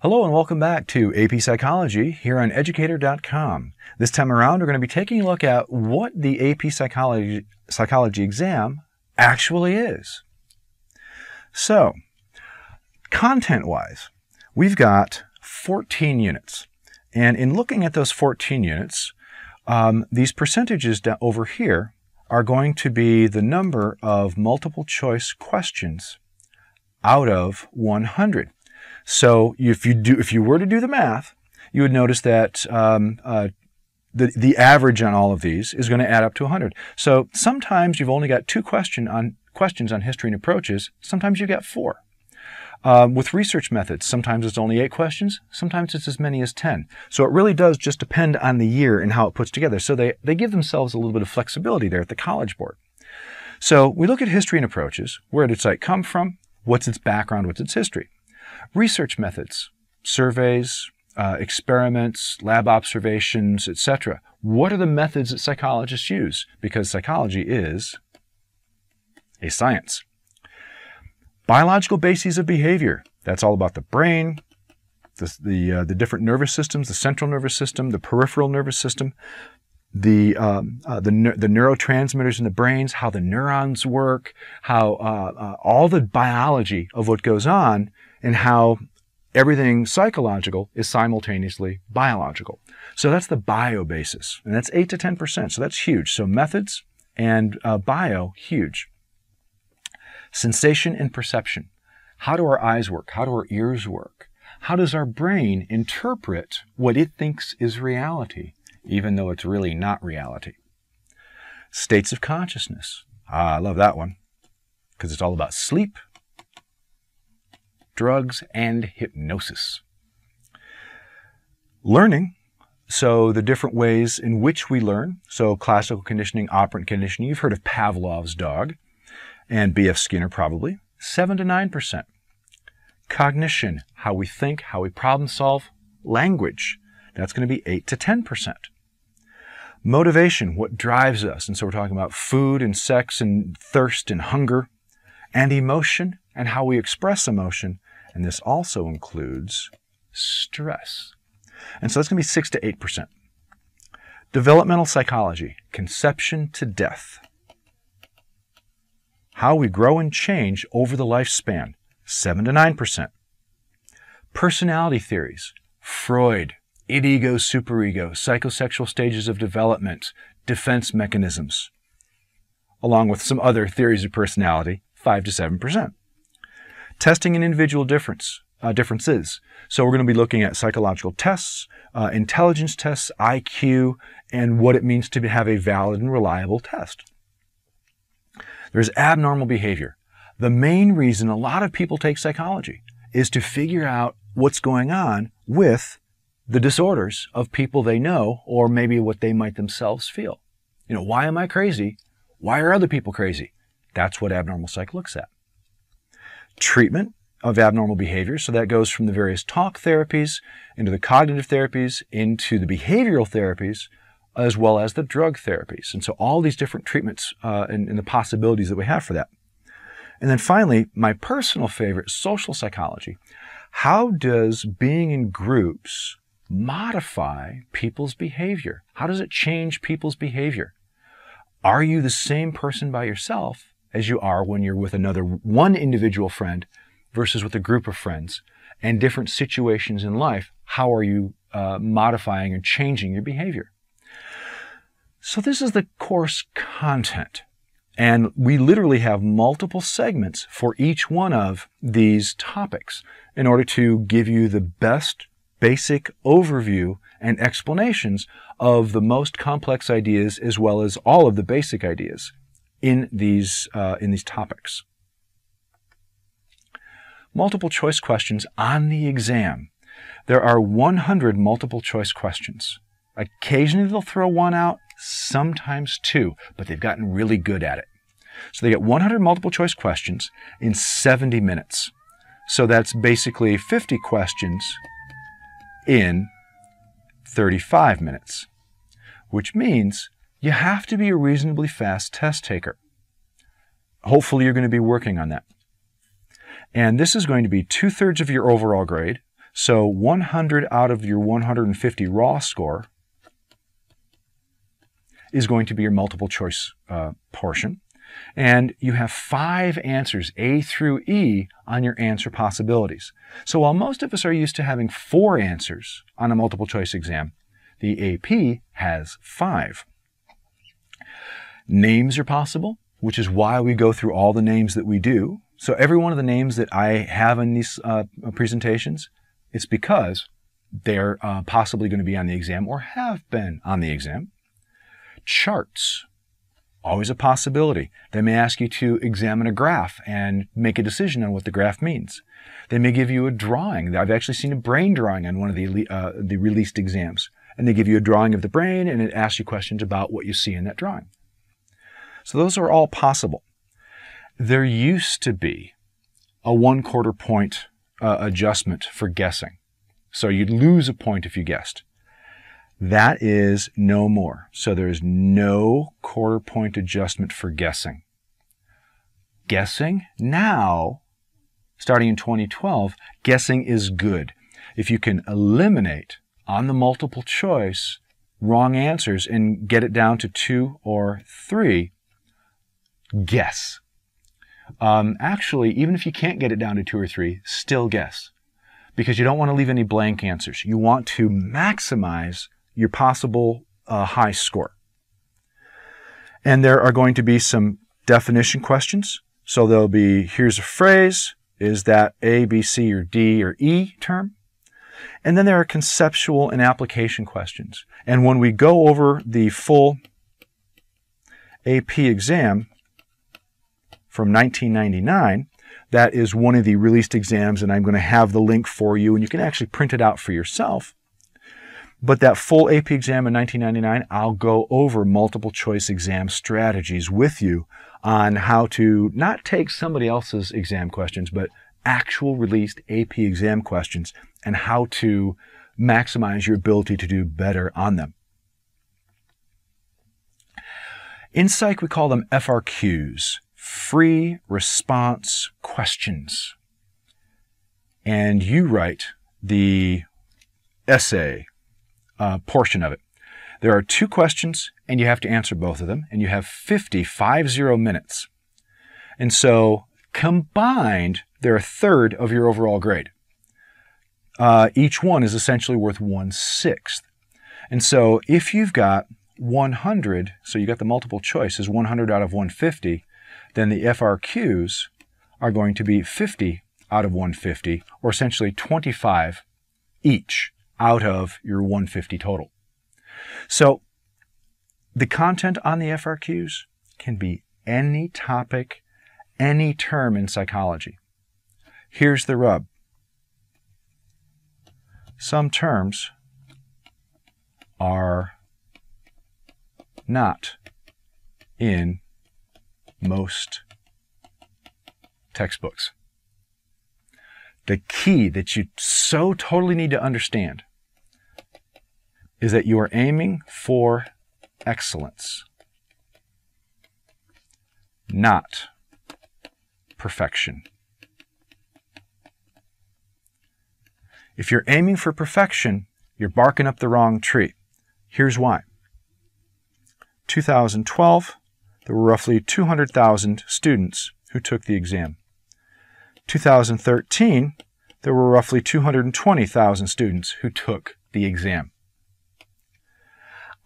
Hello and welcome back to AP Psychology here on Educator.com. This time around, we're going to be taking a look at what the AP Psychology exam actually is. So, content-wise, we've got 14 units. And in looking at those 14 units, these percentages over here are going to be the number of multiple choice questions out of 100. So if you were to do the math, you would notice that the average on all of these is going to add up to 100. So sometimes you've only got two questions on history and approaches. Sometimes you get 4. With research methods, sometimes it's only 8 questions. Sometimes it's as many as 10. So it really does just depend on the year and how it puts together. So they give themselves a little bit of flexibility there at the College Board. So we look at history and approaches. Where did site come from? What's its background? What's its history? Research methods, surveys, experiments, lab observations, etc. What are the methods that psychologists use? Because psychology is a science. Biological bases of behavior. That's all about the brain, the different nervous systems, the central nervous system, the peripheral nervous system, the neurotransmitters in the brains, how the neurons work, how all the biology of what goes on, and how everything psychological is simultaneously biological. So that's the bio basis, and that's 8 to 10%, so that's huge. So methods and bio, huge. Sensation and perception. How do our eyes work? How do our ears work? How does our brain interpret what it thinks is reality, even though it's really not reality? States of consciousness. I love that one, because it's all about sleep, drugs, and hypnosis. Learning, so the different ways in which we learn. So classical conditioning, operant conditioning. You've heard of Pavlov's dog, and B.F. Skinner probably. 7 to 9%. Cognition, how we think, how we problem solve. Language, that's going to be 8 to 10%. Motivation, what drives us. And so we're talking about food and sex and thirst and hunger. And emotion, and how we express emotion. And this also includes stress. And so that's going to be 6 to 8%. Developmental psychology, conception to death. How we grow and change over the lifespan, 7 to 9%. Personality theories, Freud, id-ego, superego, psychosexual stages of development, defense mechanisms, along with some other theories of personality, 5 to 7%. Testing and individual differences. So we're going to be looking at psychological tests, intelligence tests, IQ, and what it means to have a valid and reliable test. There's abnormal behavior. The main reason a lot of people take psychology is to figure out what's going on with the disorders of people they know, or maybe what they might themselves feel. You know, why am I crazy? Why are other people crazy? That's what abnormal psych looks at. Treatment of abnormal behavior. So that goes from the various talk therapies into the cognitive therapies, into the behavioral therapies, as well as the drug therapies. And so all these different treatments and the possibilities that we have for that. And then finally, my personal favorite, social psychology. How does being in groups modify people's behavior? How does it change people's behavior? Are you the same person by yourself as you are when you're with one individual friend versus with a group of friends, and different situations in life? How are you modifying and changing your behavior? So this is the course content, and we literally have multiple segments for each one of these topics in order to give you the best basic overview and explanations of the most complex ideas, as well as all of the basic ideas in these topics. Multiple choice questions on the exam. There are 100 multiple choice questions. Occasionally they'll throw one out, sometimes 2, but they've gotten really good at it. So they get 100 multiple choice questions in 70 minutes. So that's basically 50 questions in 35 minutes, which means you have to be a reasonably fast test taker. Hopefully you're going to be working on that. And this is going to be 2/3 of your overall grade. So 100 out of your 150 raw score is going to be your multiple choice portion. And you have 5 answers, A through E, on your answer possibilities. So while most of us are used to having 4 answers on a multiple choice exam, the AP has 5. Names are possible, which is why we go through all the names that we do. So every one of the names that I have in these presentations, it's because they're possibly going to be on the exam or have been on the exam. Charts, always a possibility. They may ask you to examine a graph and make a decision on what the graph means. They may give you a drawing. I've actually seen a brain drawing on one of the released exams. And they give you a drawing of the brain, and it asks you questions about what you see in that drawing. So those are all possible. There used to be a 1/4 point adjustment for guessing. So you'd lose a point if you guessed. That is no more. So there is no 1/4 point adjustment for guessing. Guessing now, starting in 2012, guessing is good. If you can eliminate on the multiple choice wrong answers and get it down to 2 or 3, guess. Actually, even if you can't get it down to 2 or 3, still guess. Because you don't want to leave any blank answers. You want to maximize your possible high score. And there are going to be some definition questions. So there'll be, here's a phrase, is that A, B, C, or D, or E term? And then there are conceptual and application questions. And when we go over the full AP exam from 1999, that is one of the released exams, and I'm going to have the link for you, and you can actually print it out for yourself. But that full AP exam in 1999, I'll go over multiple choice exam strategies with you on how to not take somebody else's exam questions, but actual released AP exam questions and how to maximize your ability to do better on them. In Psych, we call them FRQs, free response questions. And you write the essay portion of it. There are 2 questions, and you have to answer both of them, and you have 50 minutes. And so combined, they're a third of your overall grade. Each one is essentially worth 1/6. And so if you've got 100, so you got the multiple choice is 100 out of 150, then the FRQs are going to be 50 out of 150, or essentially 25 each out of your 150 total. So the content on the FRQs can be any topic, any term in psychology. Here's the rub. Some terms are not in most textbooks. The key that you so totally need to understand is that you are aiming for excellence, not perfection. If you're aiming for perfection, you're barking up the wrong tree. Here's why. 2012, there were roughly 200,000 students who took the exam. 2013, there were roughly 220,000 students who took the exam.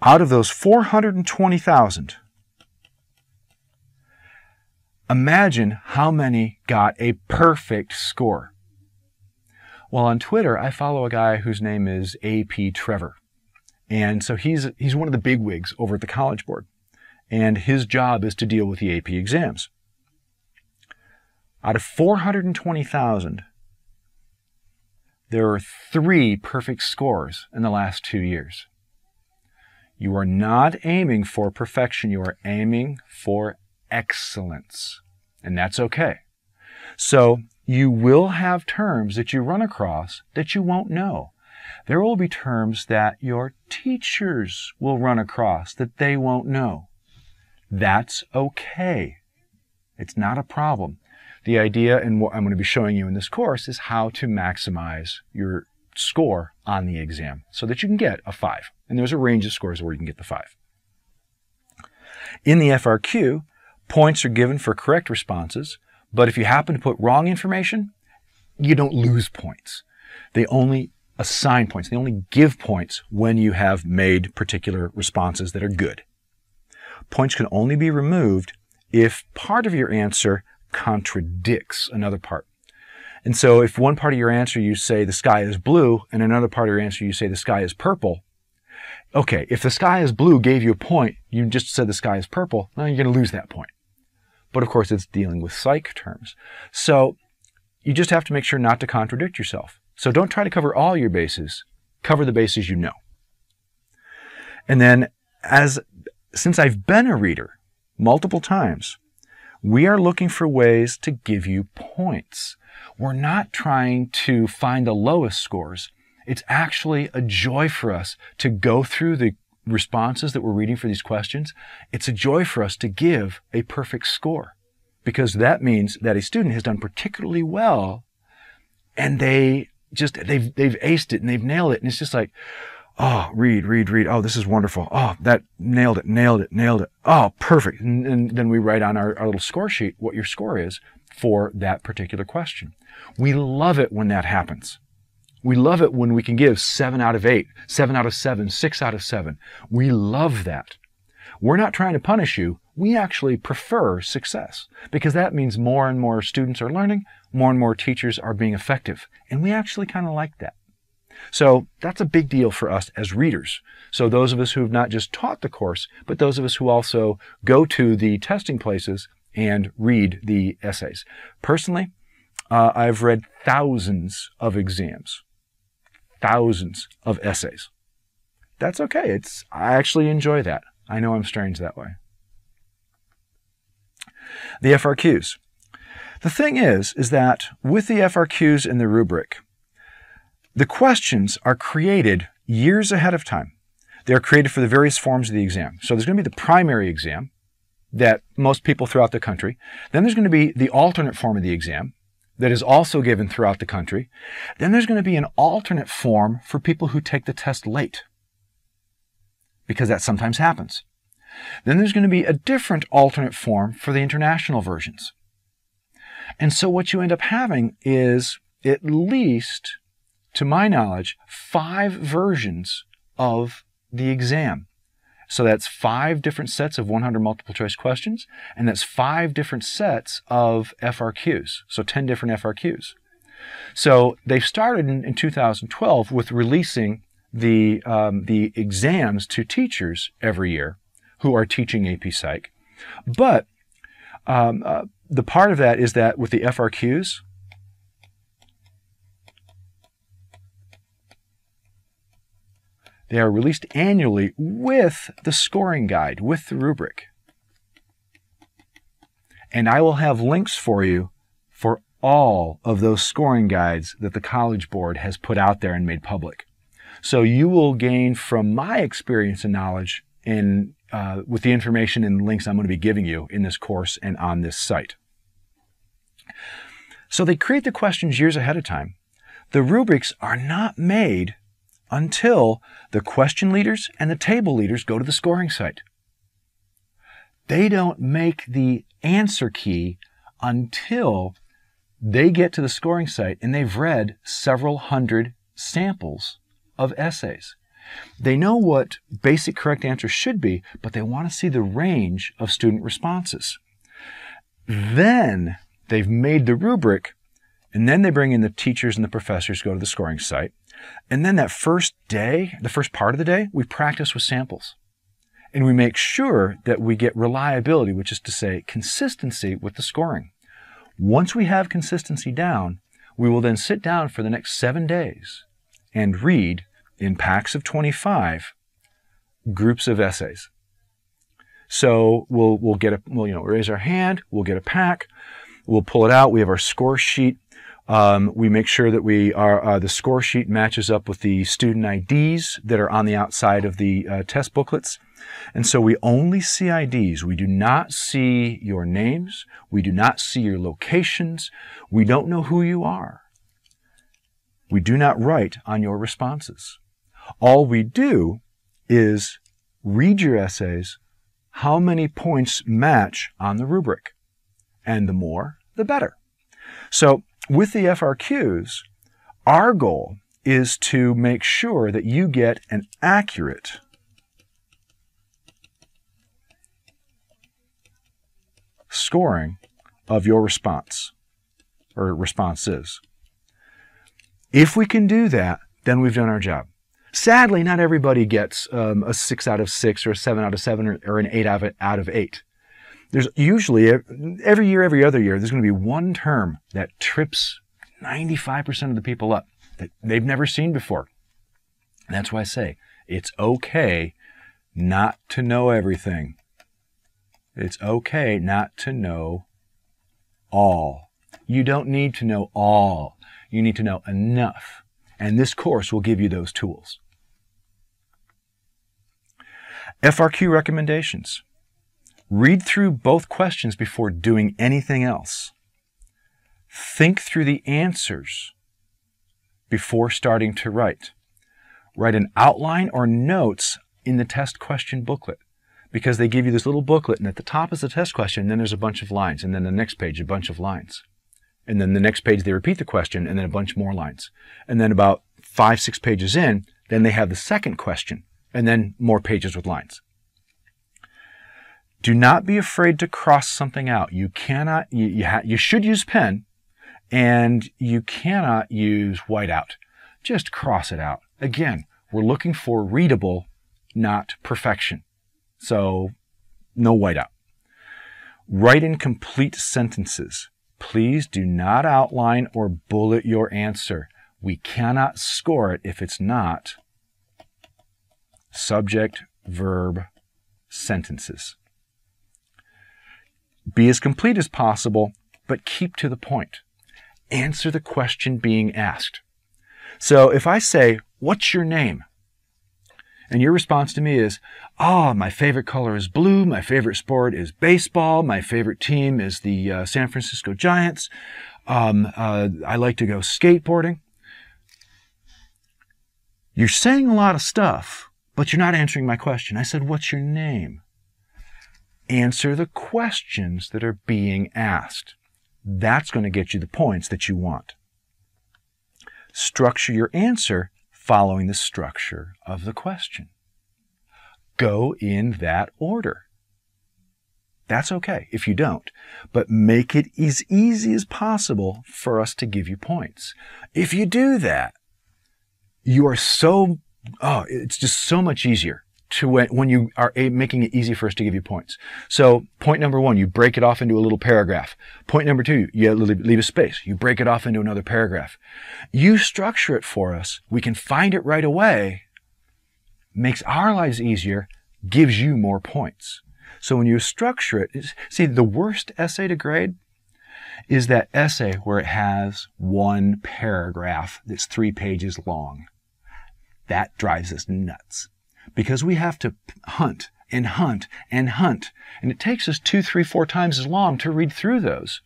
Out of those 420,000, imagine how many got a perfect score. Well, on Twitter, I follow a guy whose name is AP Trevor. And so he's one of the bigwigs over at the College Board. And his job is to deal with the AP exams. Out of 420,000, there are 3 perfect scores in the last 2 years. You are not aiming for perfection. You are aiming for excellence. And that's okay. So you will have terms that you run across that you won't know. There will be terms that your teachers will run across that they won't know. That's okay. It's not a problem. The idea, and what I'm going to be showing you in this course, is how to maximize your score on the exam so that you can get a 5. And there's a range of scores where you can get the 5. In the FRQ, points are given for correct responses, but if you happen to put wrong information, you don't lose points. They only assign points. They only give points when you have made particular responses that are good. Points can only be removed if part of your answer contradicts another part. And so if one part of your answer you say the sky is blue, and another part of your answer you say the sky is purple, okay, if the sky is blue gave you a point, you just said the sky is purple, well, you're going to lose that point. But of course, it's dealing with psych terms. So you just have to make sure not to contradict yourself. So don't try to cover all your bases. Cover the bases you know. And then, since I've been a reader multiple times, we are looking for ways to give you points. We're not trying to find the lowest scores. It's actually a joy for us to go through the responses that we're reading for these questions. It's a joy for us to give a perfect score, because that means that a student has done particularly well and they've aced it and they've nailed it. And it's just like, oh, read. Oh, this is wonderful. Oh, that nailed it. Oh, perfect. And then we write on our little score sheet what your score is for that particular question. We love it when that happens. We love it when we can give 7 out of 8, 7 out of 7, 6 out of 7. We love that. We're not trying to punish you. We actually prefer success, because that means more and more students are learning, more and more teachers are being effective. And we actually kind of like that. So that's a big deal for us as readers. So those of us who have not just taught the course, but those of us who also go to the testing places and read the essays. Personally, I've read thousands of exams, thousands of essays. That's okay. I actually enjoy that. I know I'm strange that way. The FRQs. The thing is that with the FRQs and the rubric, the questions are created years ahead of time. They're created for the various forms of the exam. So there's going to be the primary exam that most people throughout the country. Then there's going to be the alternate form of the exam that is also given throughout the country. Then there's going to be an alternate form for people who take the test late, because that sometimes happens. Then there's going to be a different alternate form for the international versions. And so what you end up having is, at least, to my knowledge, 5 versions of the exam. So that's 5 different sets of 100 multiple choice questions, and that's 5 different sets of FRQs, so 10 different FRQs. So they've started in 2012 with releasing the exams to teachers every year who are teaching AP Psych. But the part of that is that with the FRQs, they are released annually with the scoring guide, with the rubric. And I will have links for you for all of those scoring guides that the College Board has put out there and made public. So you will gain from my experience and knowledge with the information and links I'm going to be giving you in this course and on this site. So they create the questions years ahead of time. The rubrics are not made until the question leaders and the table leaders go to the scoring site. They don't make the answer key until they get to the scoring site and they've read several hundred samples of essays. They know what basic correct answers should be, but they want to see the range of student responses. Then they've made the rubric, and then they bring in the teachers and the professors to go to the scoring site. And then that first day, the first part of the day, we practice with samples. And we make sure that we get reliability, which is to say consistency with the scoring. Once we have consistency down, we will then sit down for the next 7 days and read in packs of 25 groups of essays. So we'll raise our hand, we'll get a pack, we'll pull it out, we have our score sheet. We make sure that the score sheet matches up with the student IDs that are on the outside of the test booklets. And so we only see IDs. We do not see your names. We do not see your locations. We don't know who you are. We do not write on your responses. All we do is read your essays, how many points match on the rubric. And the more, the better. So with the FRQs, our goal is to make sure that you get an accurate scoring of your response or responses. If we can do that, then we've done our job. Sadly, not everybody gets a 6 out of 6 or a 7 out of 7 or an 8 out of 8. There's usually, every year, every other year, there's going to be one term that trips 95% of the people up that they've never seen before. And that's why I say it's okay not to know everything. It's okay not to know all. You don't need to know all. You need to know enough. And this course will give you those tools. FRQ recommendations. Read through both questions before doing anything else. Think through the answers before starting to write. Write an outline or notes in the test question booklet, because they give you this little booklet, and at the top is the test question, and then there's a bunch of lines, and then the next page, a bunch of lines. And then the next page, they repeat the question, and then a bunch more lines. And then about 5, 6 pages in, then they have the second question, and then more pages with lines. Do not be afraid to cross something out. You cannot, you should use pen, and you cannot use whiteout. Just cross it out. Again, we're looking for readable, not perfection. So, no whiteout. Write in complete sentences. Please do not outline or bullet your answer. We cannot score it if it's not subject, verb, sentences. Be as complete as possible, but keep to the point. Answer the question being asked. So if I say, "What's your name?" and your response to me is, my favorite color is blue, my favorite sport is baseball, my favorite team is the San Francisco Giants, I like to go skateboarding. You're saying a lot of stuff, but you're not answering my question. I said, "What's your name?" Answer the questions that are being asked. That's going to get you the points that you want. Structure your answer following the structure of the question. Go in that order. That's okay if you don't, but make it as easy as possible for us to give you points. If you do that, you are it's just so much easier to when you are making it easy for us to give you points. So point number 1, you break it off into a little paragraph. Point number 2, you leave a space. You break it off into another paragraph. You structure it for us. We can find it right away. Makes our lives easier, gives you more points. So when you structure it, see, the worst essay to grade is that essay where it has one paragraph that's 3 pages long. That drives us nuts because we have to hunt and hunt and hunt. And it takes us 2, 3, 4 times as long to read through those.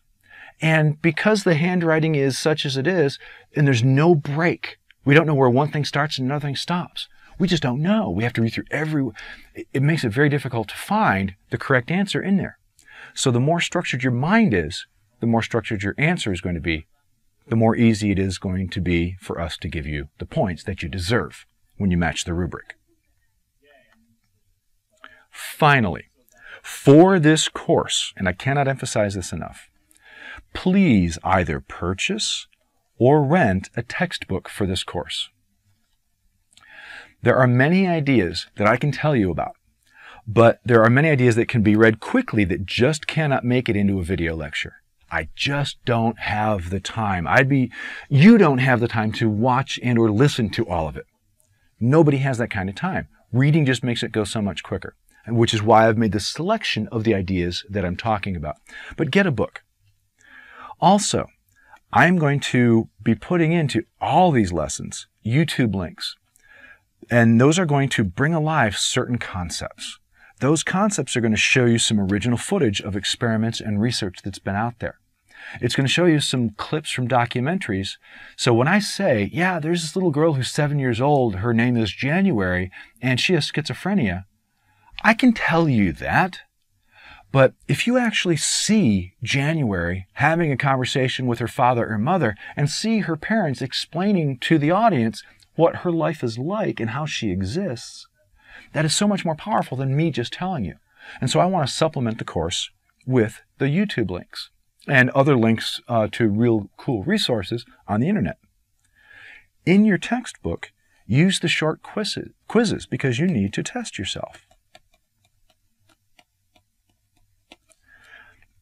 And because the handwriting is such as it is, and there's no break, we don't know where one thing starts and another thing stops. We just don't know. We have to read through it makes it very difficult to find the correct answer in there. So the more structured your mind is, the more structured your answer is going to be, the more easy it is going to be for us to give you the points that you deserve when you match the rubric. Finally, for this course, and I cannot emphasize this enough, please either purchase or rent a textbook for this course. There are many ideas that I can tell you about, but there are many ideas that can be read quickly that just cannot make it into a video lecture. I just don't have the time. You don't have the time to watch and or listen to all of it. Nobody has that kind of time. Reading just makes it go so much quicker, which is why I've made this selection of the ideas that I'm talking about. But get a book. Also, I'm going to be putting into all these lessons YouTube links, and those are going to bring alive certain concepts. Those concepts are going to show you some original footage of experiments and research that's been out there. It's going to show you some clips from documentaries. So when I say, yeah, there's this little girl who's 7 years old, her name is January, and she has schizophrenia, I can tell you that. But if you actually see January having a conversation with her father or mother and see her parents explaining to the audience what her life is like and how she exists, that is so much more powerful than me just telling you. And so I want to supplement the course with the YouTube links and other links to real cool resources on the internet. In your textbook, use the short quizzes because you need to test yourself.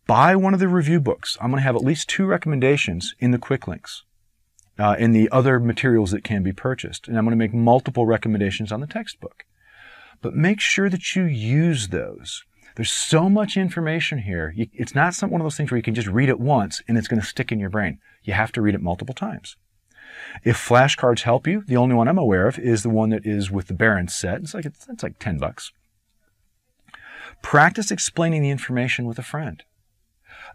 Buy one of the review books. I'm going to have at least 2 recommendations in the quick links, in the other materials that can be purchased. And I'm going to make multiple recommendations on the textbook. But make sure that you use those. There's so much information here. It's not one of those things where you can just read it once and it's going to stick in your brain. You have to read it multiple times. If flashcards help you, the only one I'm aware of is the one that is with the Barron's set. It's like $10. Practice explaining the information with a friend.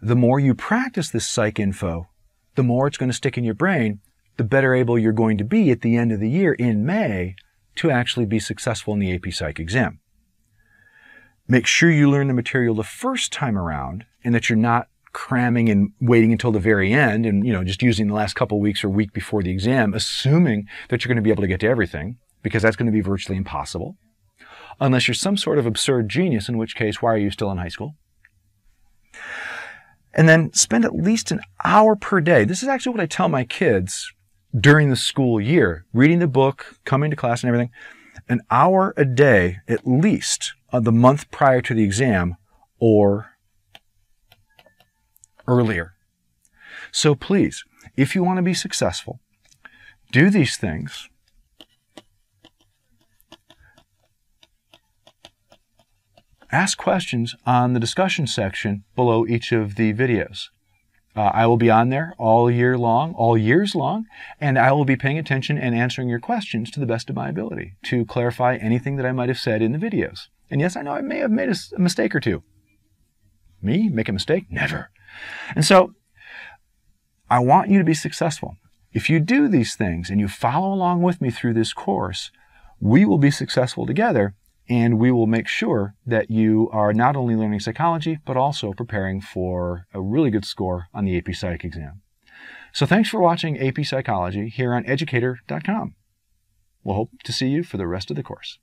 The more you practice this psych info, the more it's going to stick in your brain, the better able you're going to be at the end of the year in May to actually be successful in the AP Psych exam. Make sure you learn the material the first time around and that you're not cramming and waiting until the very end and just using the last couple of weeks or week before the exam, assuming that you're going to be able to get to everything, because that's going to be virtually impossible. Unless you're some sort of absurd genius, in which case, why are you still in high school? And then spend at least an hour per day. This is actually what I tell my kids during the school year, reading the book, coming to class and everything. An hour a day, at least, the month prior to the exam or earlier. So please, if you want to be successful, do these things. Ask questions on the discussion section below each of the videos. I will be on there all years long, and I will be paying attention and answering your questions to the best of my ability to clarify anything that I might have said in the videos. And yes, I know I may have made a mistake or two. Me? Make a mistake? Never. And so, I want you to be successful. If you do these things and you follow along with me through this course, we will be successful together. And we will make sure that you are not only learning psychology, but also preparing for a really good score on the AP Psych exam. So thanks for watching AP Psychology here on Educator.com. We'll hope to see you for the rest of the course.